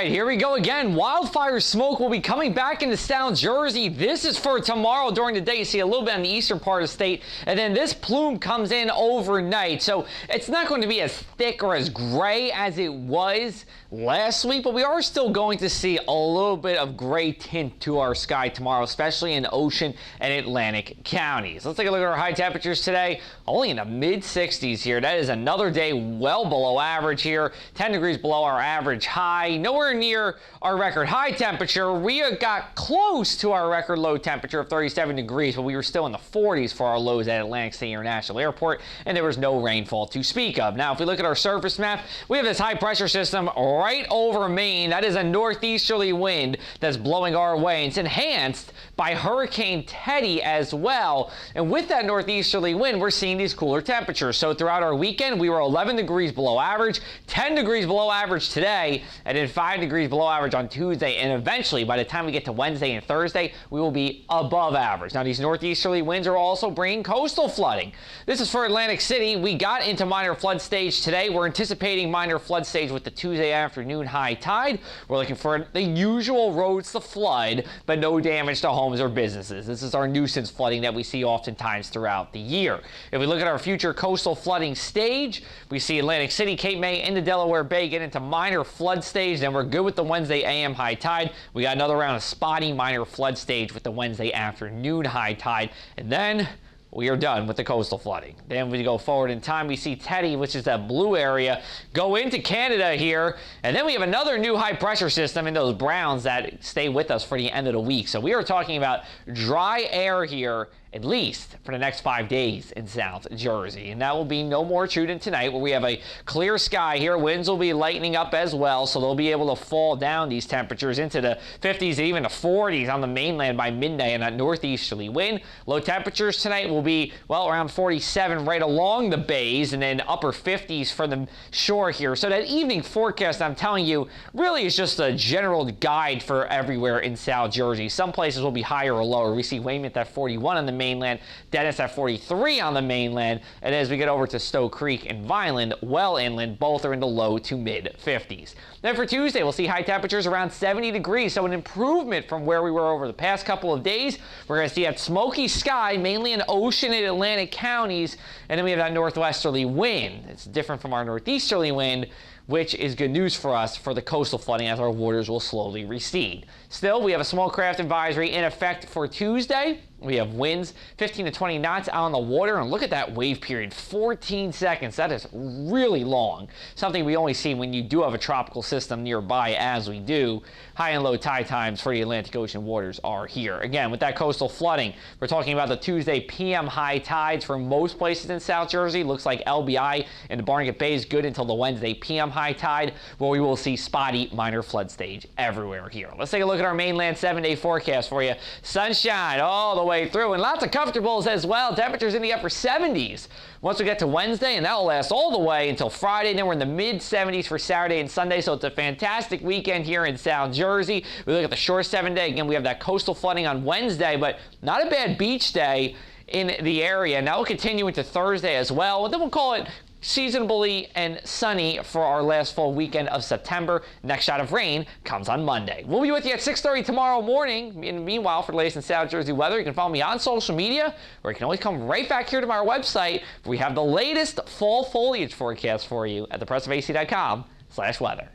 right, here we go again. Wildfire smoke will be coming back into South Jersey. This is for tomorrow during the day. You see a little bit on the eastern part of the state, and then this plume comes in overnight. So it's not going to be as thick or as gray as it was last week, but we are still going to see a little bit of gray tint to our sky tomorrow, especially in Ocean and Atlantic counties. Let's take a look at our high temperatures today. Only in the mid-60s here. That is another day well below average here. 10 degrees below our average high. Nowhere near our record high temperature. We got close to our record low temperature of 37 degrees, but we were still in the 40s for our lows at Atlantic City International Airport, and there was no rainfall to speak of. Now, if we look at our surface map, we have this high pressure system right over Maine. That is a northeasterly wind that's blowing our way. It's enhanced by Hurricane Teddy as well. And with that northeasterly wind, we're seeing these cooler temperatures. So throughout our weekend, we were 11 degrees below average, 10 degrees below average today, and then 5 degrees below average on Tuesday. And eventually, by the time we get to Wednesday and Thursday, we will be above average. Now, these northeasterly winds are also bringing coastal flooding. This is for Atlantic City. We got into minor flood stage today. We're anticipating minor flood stage with the Tuesday afternoon high tide. We're looking for the usual roads to flood, but no damage to homes or businesses. This is our nuisance flooding that we see oftentimes throughout the year. If we look at our future coastal flooding stage, we see Atlantic City, Cape May, into Delaware Bay get into minor flood stage. Then we're good with the Wednesday AM high tide. We got another round of spotty minor flood stage with the Wednesday afternoon high tide. And then we are done with the coastal flooding. Then we go forward in time, we see Teddy, which is that blue area, go into Canada here. And then we have another new high pressure system in those browns that stay with us for the end of the week. So we are talking about dry air here, at least for the next 5 days in South Jersey. And that will be no more true than tonight, where we have a clear sky here. Winds will be lightening up as well, so they'll be able to fall down these temperatures into the 50s and even the 40s on the mainland by midnight in that northeasterly wind. Low temperatures tonight will be, well, around 47 right along the bays, and then upper 50s for the shore here. So that evening forecast, I'm telling you, really is just a general guide for everywhere in South Jersey. Some places will be higher or lower. We see Weymouth at 41 on the mainland, Dennis at 43 on the mainland, and as we get over to Stowe Creek and Vineland, well inland, both are in the low to mid 50s. Then for Tuesday, we'll see high temperatures around 70 degrees, so an improvement from where we were over the past couple of days. We're going to see that smoky sky, mainly in Ocean and Atlantic counties, and then we have that northwesterly wind. It's different from our northeasterly wind, which is good news for us for the coastal flooding as our waters will slowly recede. Still, we have a small craft advisory in effect for Tuesday. We have winds 15 to 20 knots out on the water, and look at that wave period, 14 seconds. That is really long. Something we only see when you do have a tropical system nearby, as we do. High and low tide times for the Atlantic Ocean waters are here. Again, with that coastal flooding, we're talking about the Tuesday PM high tides for most places in South Jersey. Looks like LBI and the Barnegat Bay is good until the Wednesday PM high tide, where we will see spotty minor flood stage everywhere here. Let's take a look at our mainland 7-day forecast for you. Sunshine all the way through, and lots of comfortables as well. Temperatures in the upper 70s once we get to Wednesday, and that will last all the way until Friday. And then we're in the mid 70s for Saturday and Sunday, so it's a fantastic weekend here in South Jersey. We look at the short 7-day. Again, we have that coastal flooding on Wednesday, but not a bad beach day in the area. And that will continue into Thursday as well. And then we'll call it seasonably and sunny for our last full weekend of September. Next shot of rain comes on Monday. We'll be with you at 6:30 tomorrow morning. And meanwhile, for the latest in South Jersey weather, you can follow me on social media, or you can always come right back here to my website, where we have the latest fall foliage forecast for you at thepressofac.com/weather.